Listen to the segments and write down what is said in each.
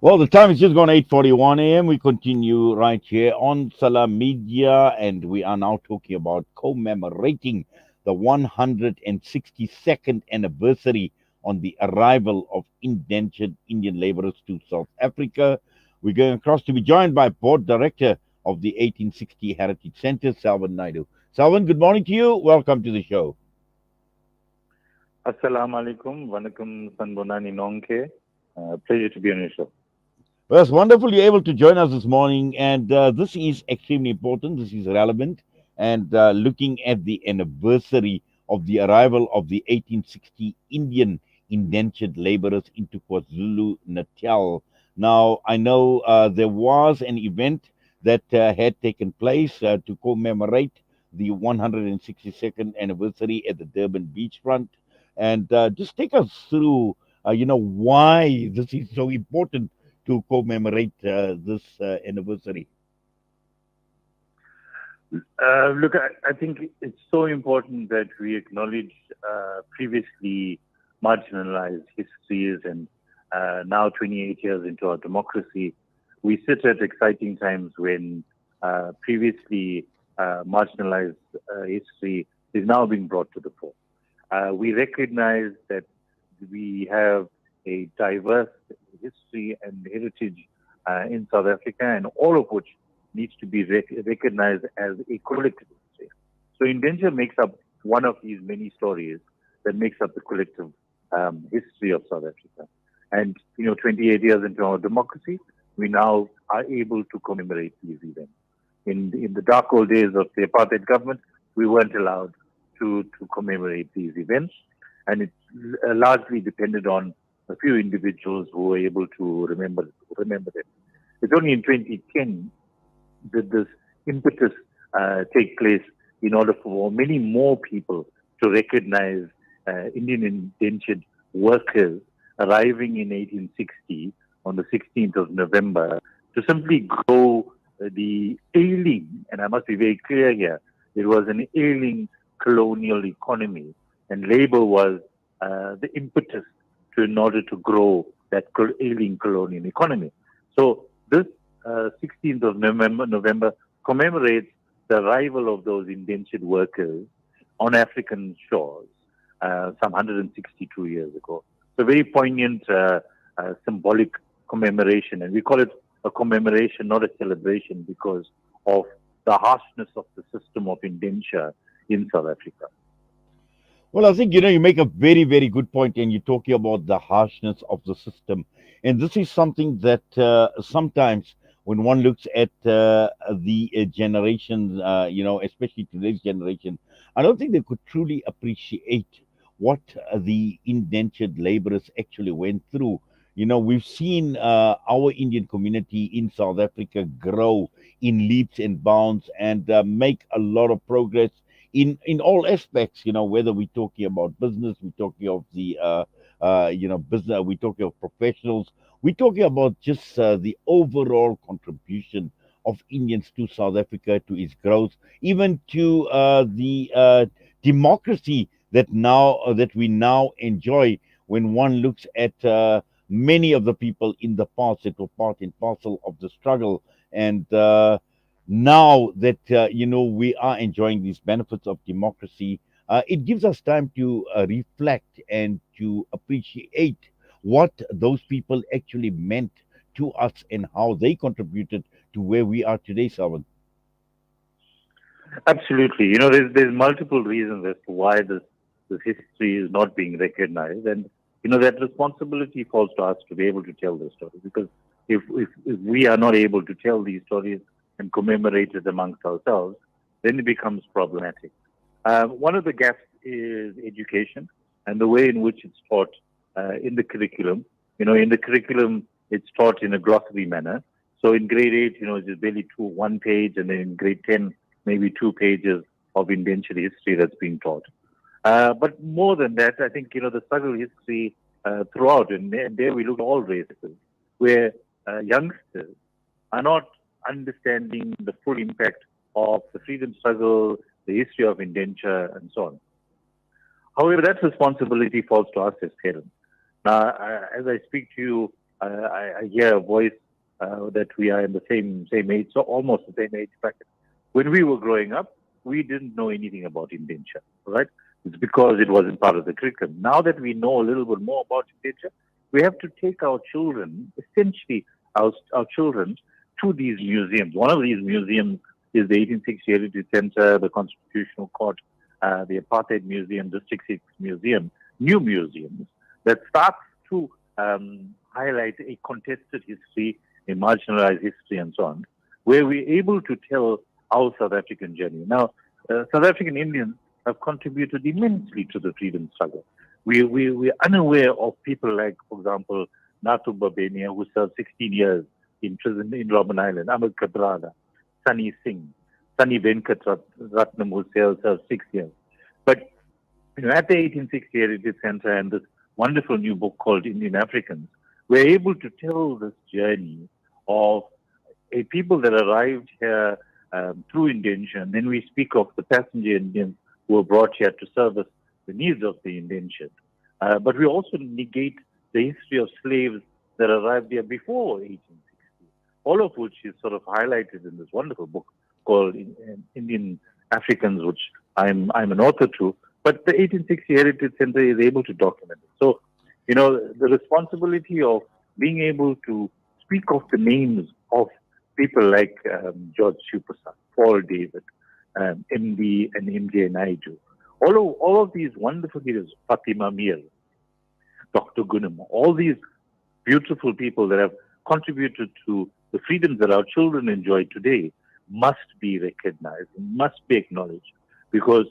Well, the time is just gone 8:41 a.m. We continue right here on Salam Media, and we are now talking about commemorating the 162nd anniversary on the arrival of indentured Indian laborers to South Africa. We're going across to be joined by Board Director of the 1860 Heritage Center, Salvan Naidu. Salvan, good morning to you. Welcome to the show. Assalamu alaikum, Vanakkam Sanbonani Nonke. Pleasure to be on your show. Well, it's wonderful you're able to join us this morning, and this is extremely important. This is relevant, and looking at the anniversary of the arrival of the 1860 Indian indentured laborers into KwaZulu Natal. Now, I know there was an event that had taken place to commemorate the 162nd anniversary at the Durban beachfront, and just take us through, why this is so important to commemorate this anniversary? Look, I think it's so important that we acknowledge previously marginalized histories, and now 28 years into our democracy, we sit at exciting times when previously marginalized history is now being brought to the fore. We recognize that we have a diverse history and heritage in South Africa, and all of which needs to be recognized as a collective history. So indenture makes up one of these many stories that makes up the collective history of South Africa. And 28 years into our democracy, we now are able to commemorate these events. In the dark old days of the apartheid government, we weren't allowed to commemorate these events, and it largely depended on a few individuals who were able to remember them. It's only in 2010 that this impetus take place in order for many more people to recognize Indian indentured workers arriving in 1860 on the 16th of November to simply grow the ailing, and I must be very clear here, it was an ailing colonial economy, and labor was the impetus in order to grow that ailing colonial economy. So this 16th of November commemorates the arrival of those indentured workers on African shores some 162 years ago. It's a very poignant, symbolic commemoration, and we call it a commemoration, not a celebration, because of the harshness of the system of indenture in South Africa. Well, I think you make a very, very good point, and you're talking about the harshness of the system, and this is something that sometimes, when one looks at the generation, especially today's generation, I don't think they could truly appreciate what the indentured laborers actually went through. We've seen our Indian community in South Africa grow in leaps and bounds and make a lot of progress in all aspects. Whether we're talking about business, we're talking of the business, we're talking of professionals, we're talking about just the overall contribution of Indians to South Africa, to its growth, even to the democracy that we now enjoy. When one looks at many of the people in the past that were part and parcel of the struggle, and now that we are enjoying these benefits of democracy, it gives us time to reflect and to appreciate what those people actually meant to us and how they contributed to where we are today, Salvan. Absolutely. There's multiple reasons as to why this history is not being recognized, and that responsibility falls to us to be able to tell the story. Because if we are not able to tell these stories and commemorate it amongst ourselves, then it becomes problematic. One of the gaps is education and the way in which it's taught in the curriculum. In the curriculum, it's taught in a glossary manner. So in grade 8, it's just barely one page, and then in grade 10, maybe 2 pages of indentured history that's being taught. But more than that, I think, the struggle history throughout, and there we look at all races, where youngsters are not understanding the full impact of the freedom struggle, the history of indenture, and so on. However, that responsibility falls to us as parents. Now, as I speak to you, I hear a voice that we are in the same age, so almost the same age bracket. When we were growing up, we didn't know anything about indenture, right? It's because it wasn't part of the curriculum. Now that we know a little bit more about indenture, we have to take our children, essentially our children, to these museums. One of these museums is the 1860 Heritage Center, the Constitutional Court, the Apartheid Museum, District 6 Museum, new museums that starts to highlight a contested history, a marginalized history, and so on, where we're able to tell our South African journey. Now, South African Indians have contributed immensely to the freedom struggle. We're unaware of people like, for example, Natu Babenia, who served 16 years in prison in Robben Island, Ahmed Kadrada, Sunny Singh, Sunny Venkat Ratnam, who served 6 years. But at the 1860 Heritage Center and this wonderful new book called Indian Africans, we're able to tell this journey of a people that arrived here through indenture. Then we speak of the passenger Indians who were brought here to service the needs of the indentured. But we also negate the history of slaves that arrived here before 1860, all of which is sort of highlighted in this wonderful book called Indian Africans, which I'm an author to. But the 1860 Heritage Center is able to document it. So, the responsibility of being able to speak of the names of people like George Superstar, Paul David, MD and MJ Naidu, all of these wonderful heroes, Fatima Mir, Dr. Gunam, all these beautiful people that have contributed to the freedoms that our children enjoy today must be recognized, must be acknowledged, because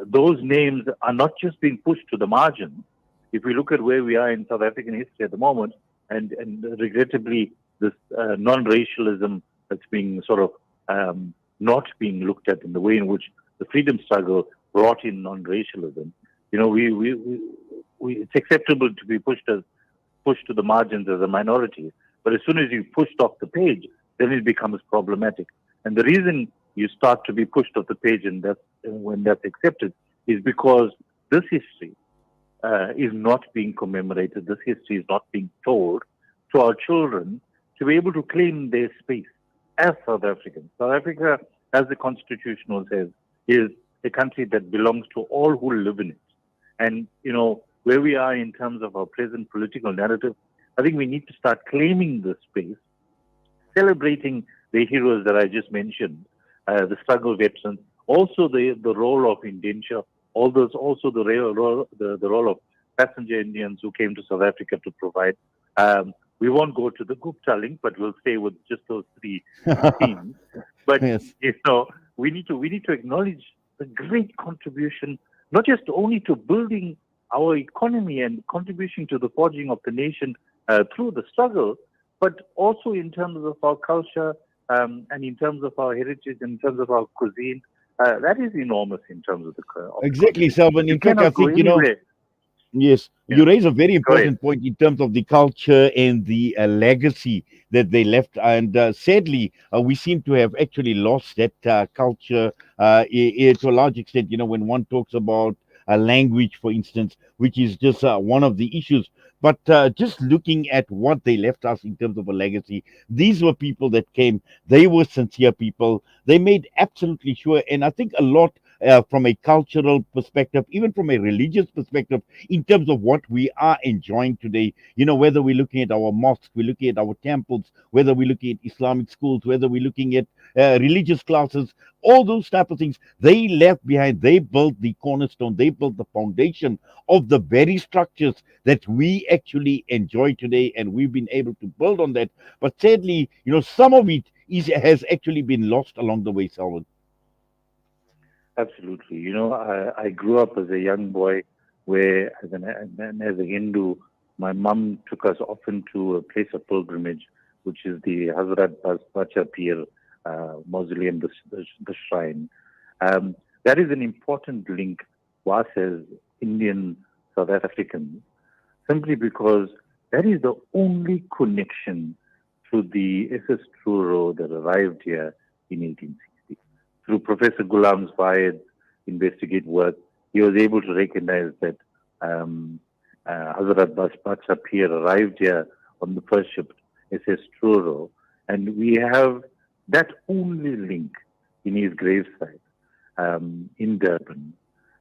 those names are not just being pushed to the margins. If we look at where we are in South African history at the moment, and regrettably, this non-racialism that's being sort of not being looked at in the way in which the freedom struggle brought in non-racialism, it's acceptable to be pushed to the margins as a minority. But as soon as you pushed off the page, then it becomes problematic. And the reason you start to be pushed off the page and when that's accepted is because this history is not being commemorated. This history is not being told to our children to be able to claim their space as South Africans. South Africa, as the Constitution says, is a country that belongs to all who live in it. And, where we are in terms of our present political narrative, I think we need to start claiming this space, celebrating the heroes that I just mentioned, the struggle veterans, also the role of indenture, also the role of passenger Indians who came to South Africa to provide. We won't go to the Gupta link, but we'll stay with just those three themes. But Yes. we need to acknowledge the great contribution, not just only to building our economy and contribution to the forging of the nation through the struggle, but also in terms of our culture and in terms of our heritage, in terms of our cuisine. That is enormous in terms of the Exactly, contribution. Selvan. You In fact, I cannot go think, anywhere. yes, Yeah, you raise a very go ahead. important point in terms of the culture and the legacy that they left. And sadly, we seem to have actually lost that culture to a large extent. When one talks about language, for instance, which is just one of the issues. But just looking at what they left us in terms of a legacy, these were people that came, they were sincere people. They made absolutely sure. And I think a lot from a cultural perspective, even from a religious perspective, in terms of what we are enjoying today. Whether we're looking at our mosques, we're looking at our temples, whether we're looking at Islamic schools, whether we're looking at religious classes, all those type of things, they left behind. They built the cornerstone, they built the foundation of the very structures that we actually enjoy today, and we've been able to build on that. But sadly, some of it has actually been lost along the way, Salwan. Absolutely. I grew up as a young boy where, as a Hindu, my mum took us often to a place of pilgrimage, which is the Hazrat Bacha Pir mausoleum, the shrine. Um, that is an important link for us as Indian South Africans, simply because that is the only connection to the SS Truro that arrived here in 1860. Through Professor Ghulam's Fayed's investigate work, he was able to recognize that Hazrat Bacha Pir arrived here on the first ship, SS Truro, and we have that only link in his gravesite in Durban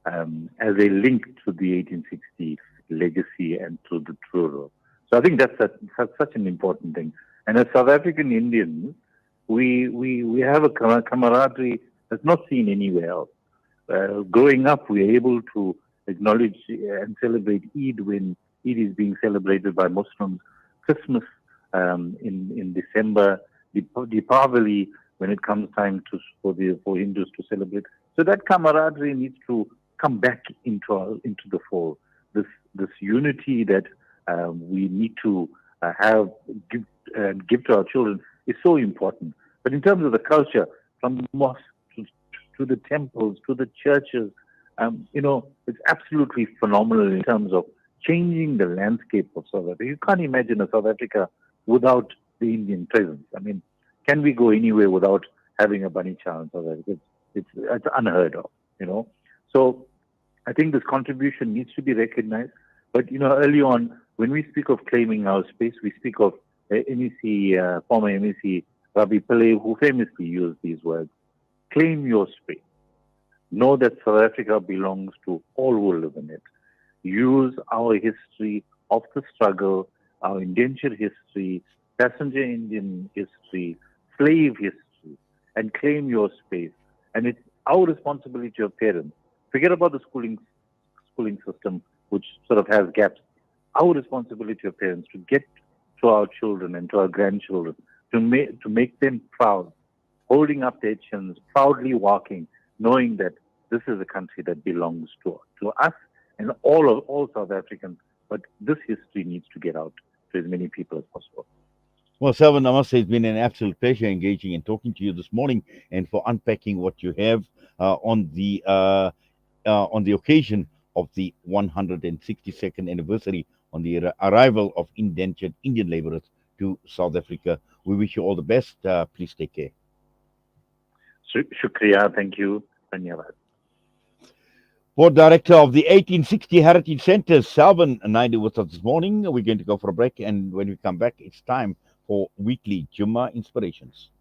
as a link to the 1860 legacy and to the Truro. So I think that's such an important thing. And as South African Indians, we have a camaraderie that's not seen anywhere else. Growing up, we are able to acknowledge and celebrate Eid when Eid is being celebrated by Muslims, Christmas in December, Deepavali when it comes time for Hindus to celebrate. So that camaraderie needs to come back into the fold. This unity that we need to have give to our children is so important. But in terms of the culture, from the mosque to the temples to the churches, it's absolutely phenomenal in terms of changing the landscape of South Africa. You can't imagine a South Africa without the Indian presence. I mean, can we go anywhere without having a Bunny Chow in South Africa? It's unheard of, So I think this contribution needs to be recognized. But, early on, when we speak of claiming our space, we speak of former MEC Ravi Pillai, who famously used these words: claim your space. Know that South Africa belongs to all who live in it. Use our history of the struggle, our indentured history, passenger Indian history, slave history, and claim your space. And it's our responsibility to your parents. Forget about the schooling system, which sort of has gaps. Our responsibility to your parents to get to our children and to our grandchildren, to make them proud, holding up their chins, proudly walking, knowing that this is a country that belongs to us and all South Africans. But this history needs to get out to as many people as possible. Well, Selvan, I must say it's been an absolute pleasure engaging and talking to you this morning, and for unpacking what you have on the occasion of the 162nd anniversary on the arrival of indentured Indian laborers to South Africa. We wish you all the best. Please take care. Shukriya. Thank you. Dhanyavad. Board Director of the 1860 Heritage Centre, Selvan Naidu, with us this morning. We're going to go for a break, and when we come back, it's time for weekly Juma Inspirations.